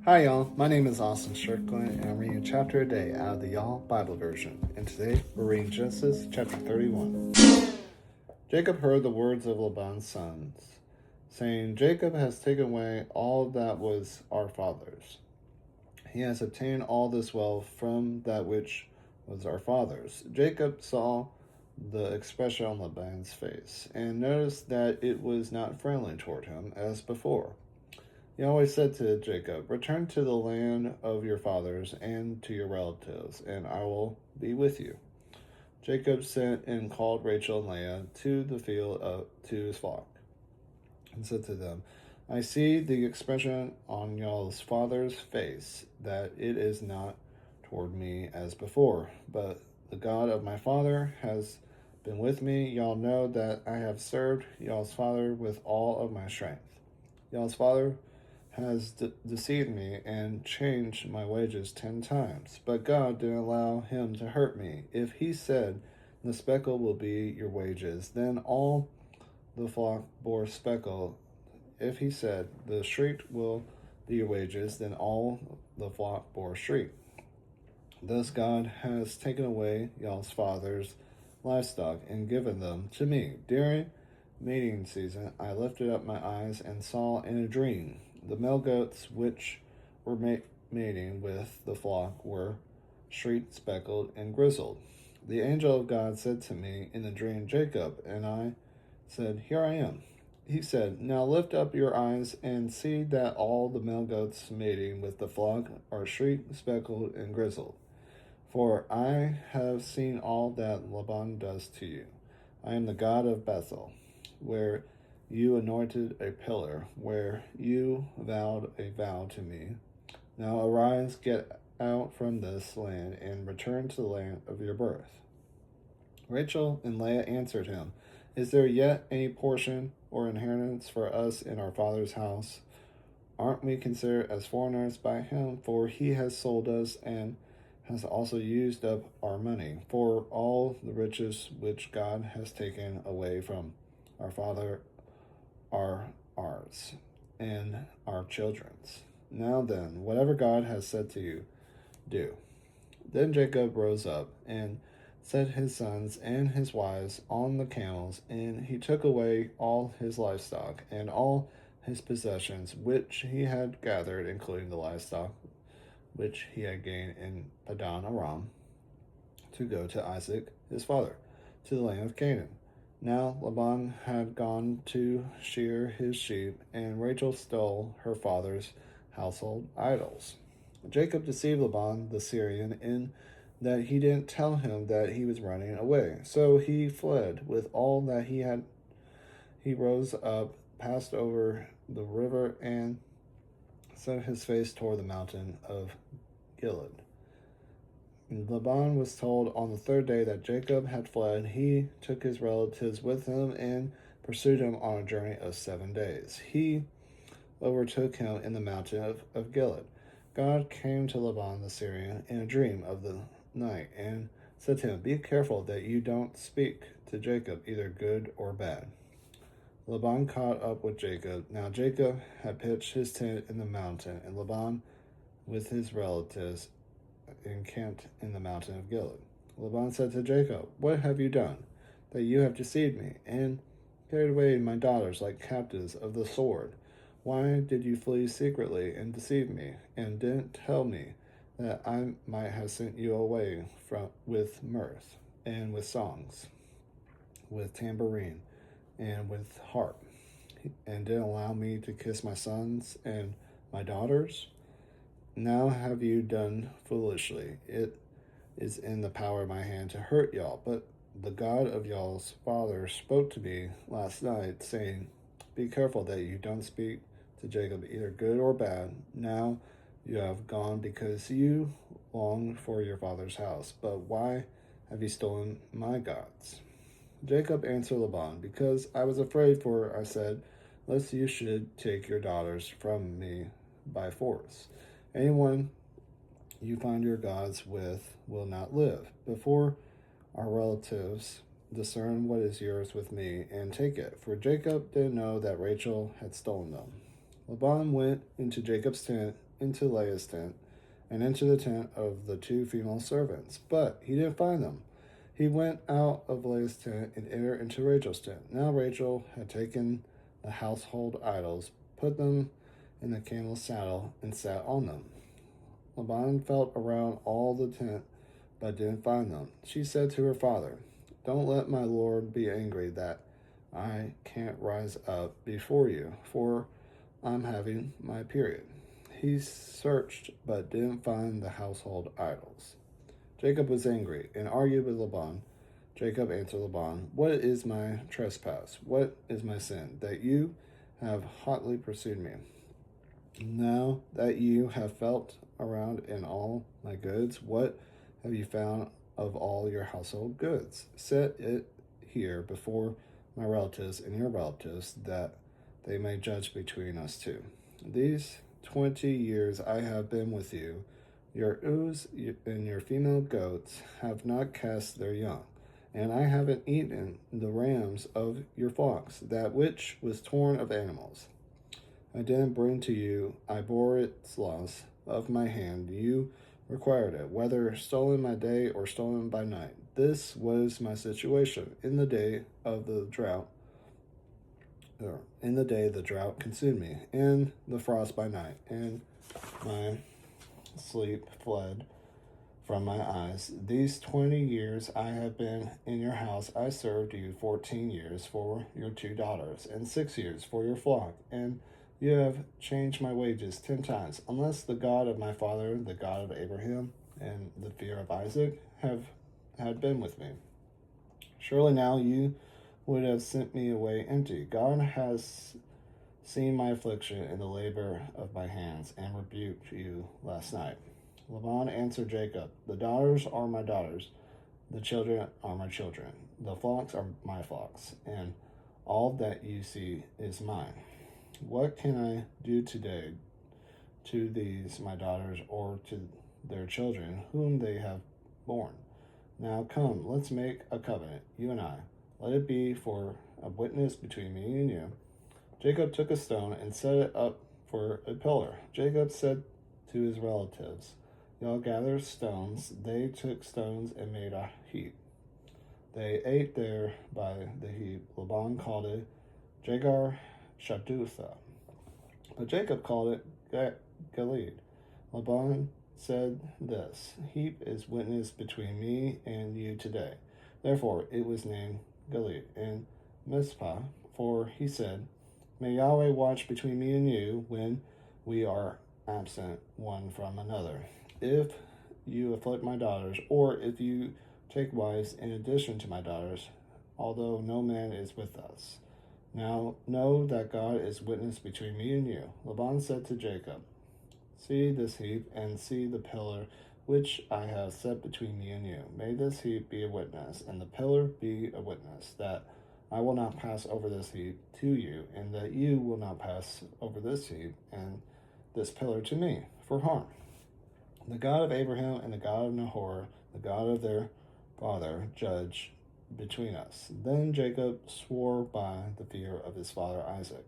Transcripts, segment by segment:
Hi, y'all. My name is Austin Strickland, and I'm reading a chapter a day out of the Y'all Bible version. And today we're reading Genesis chapter 31. Jacob heard the words of Laban's sons, saying, Jacob has taken away all that was our father's. He has obtained all this wealth from that which was our father's. Jacob saw the expression on Laban's face, and noticed that it was not friendly toward him as before. Yahweh said to Jacob, Return to the land of your fathers and to your relatives, and I will be with you. Jacob sent and called Rachel and Leah to the field to his flock, and said to them, I see the expression on y'all's father's face, that it is not toward me as before, but the God of my father has been with me. Y'all know that I have served y'all's father with all of my strength. Y'all's father has deceived me and changed my wages 10 times. But God didn't allow him to hurt me. If he said, the speckle will be your wages, then all the flock bore speckle. If he said, the sheep will be your wages, then all the flock bore sheep. Thus God has taken away y'all's father's livestock and given them to me. During mating season, I lifted up my eyes and saw in a dream the male goats which were mating with the flock were streaked, speckled, and grizzled. The angel of God said to me in the dream, Jacob, and I said, Here I am. He said, Now lift up your eyes and see that all the male goats mating with the flock are streaked, speckled, and grizzled. For I have seen all that Laban does to you. I am the God of Bethel, where you anointed a pillar, where you vowed a vow to me. Now arise, get out from this land, and return to the land of your birth. Rachel and Leah answered him, Is there yet any portion or inheritance for us in our father's house? Aren't we considered as foreigners by him? For he has sold us and has also used up our money for all the riches which God has taken away from our father are ours and our children's. Now then, whatever God has said to you, do. Then Jacob rose up and set his sons and his wives on the camels, and he took away all his livestock and all his possessions which he had gathered, including the livestock which he had gained in Padan Aram, to go to Isaac his father, to the land of Canaan. Now Laban had gone to shear his sheep, and Rachel stole her father's household idols. Jacob deceived Laban the Syrian in that he didn't tell him that he was running away. So he fled with all that he had. He rose up, passed over the river, and set his face toward the mountain of Gilead. Laban was told on the third day that Jacob had fled. He took his relatives with him and pursued him on a journey of 7 days. He overtook him in the mountain of Gilead. God came to Laban the Syrian in a dream of the night and said to him, Be careful that you don't speak to Jacob either good or bad. Laban caught up with Jacob. Now Jacob had pitched his tent in the mountain, and Laban with his relatives encamped in the mountain of Gilead. Laban said to Jacob, What have you done, that you have deceived me, and carried away my daughters like captives of the sword? Why did you flee secretly and deceive me, and didn't tell me that I might have sent you away with mirth, and with songs, with tambourine, and with harp, and didn't allow me to kiss my sons and my daughters? Now have you done foolishly. It is in the power of my hand to hurt y'all, but the God of y'all's father spoke to me last night, saying, Be careful that you don't speak to Jacob either good or bad. Now you have gone because you longed for your father's house, but why have you stolen my gods? Jacob answered Laban, Because I was afraid, for I said, Lest you should take your daughters from me by force. Anyone you find your gods with will not live. Before our relatives discern what is yours with me and take it. For Jacob didn't know that Rachel had stolen them. Laban went into Jacob's tent, into Leah's tent, and into the tent of the two female servants, but he didn't find them. He went out of Leah's tent and entered into Rachel's tent. Now Rachel had taken the household idols, put them in the camel's saddle, and sat on them. Laban felt around all the tent, but didn't find them. She said to her father, "Don't let my lord be angry that I can't rise up before you, for I'm having my period." He searched, but didn't find the household idols. Jacob was angry and argued with Laban. Jacob answered Laban, "What is my trespass? What is my sin, that you have hotly pursued me? Now that you have felt around in all my goods, what have you found of all your household goods? Set it here before my relatives and your relatives, that they may judge between us two. These 20 years I have been with you. Your ewes and your female goats have not cast their young, and I haven't eaten the rams of your flocks, that which was torn of animals. I didn't bring to you, I bore its loss of my hand. You required it, whether stolen by day or stolen by night. This was my situation in the day of the drought. In the day the drought consumed me, and the frost by night, and my sleep fled from my eyes. These 20 years I have been in your house. I served you 14 years for your 2 daughters, and 6 years for your flock, and you have changed my wages 10 times, unless the God of my father, the God of Abraham, and the fear of Isaac had been with me. Surely now you would have sent me away empty. God has seen my affliction and the labor of my hands, and rebuked you last night." Laban answered Jacob, "The daughters are my daughters, the children are my children, the flocks are my flocks, and all that you see is mine. What can I do today to these my daughters, or to their children whom they have borne? Now come, let's make a covenant, you and I. Let it be for a witness between me and you." Jacob took a stone and set it up for a pillar. Jacob said to his relatives, "Y'all gather stones." They took stones and made a heap. They ate there by the heap. Laban called it Jagar Shadutha, but Jacob called it Gilead. Laban said, "This heap is witness between me and you today." Therefore it was named Gilead and Mizpah, for he said, "May Yahweh watch between me and you when we are absent one from another. If you afflict my daughters, or if you take wives in addition to my daughters, although no man is with us. Now know that God is witness between me and you." Laban said to Jacob, "See this heap, and see the pillar which I have set between me and you. May this heap be a witness, and the pillar be a witness, that I will not pass over this heap to you, and that you will not pass over this heap and this pillar to me for harm. The God of Abraham and the God of Nahor, the God of their father, judge between us." Then Jacob swore by the fear of his father Isaac.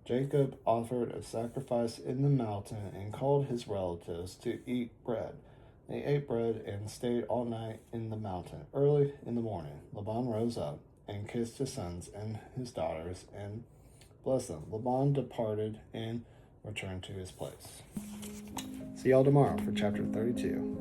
Jacob offered a sacrifice in the mountain and called his relatives to eat bread. They ate bread and stayed all night in the mountain. Early in the morning, Laban rose up and kissed his sons and his daughters and blessed them. Laban departed and returned to his place. See y'all tomorrow for chapter 32.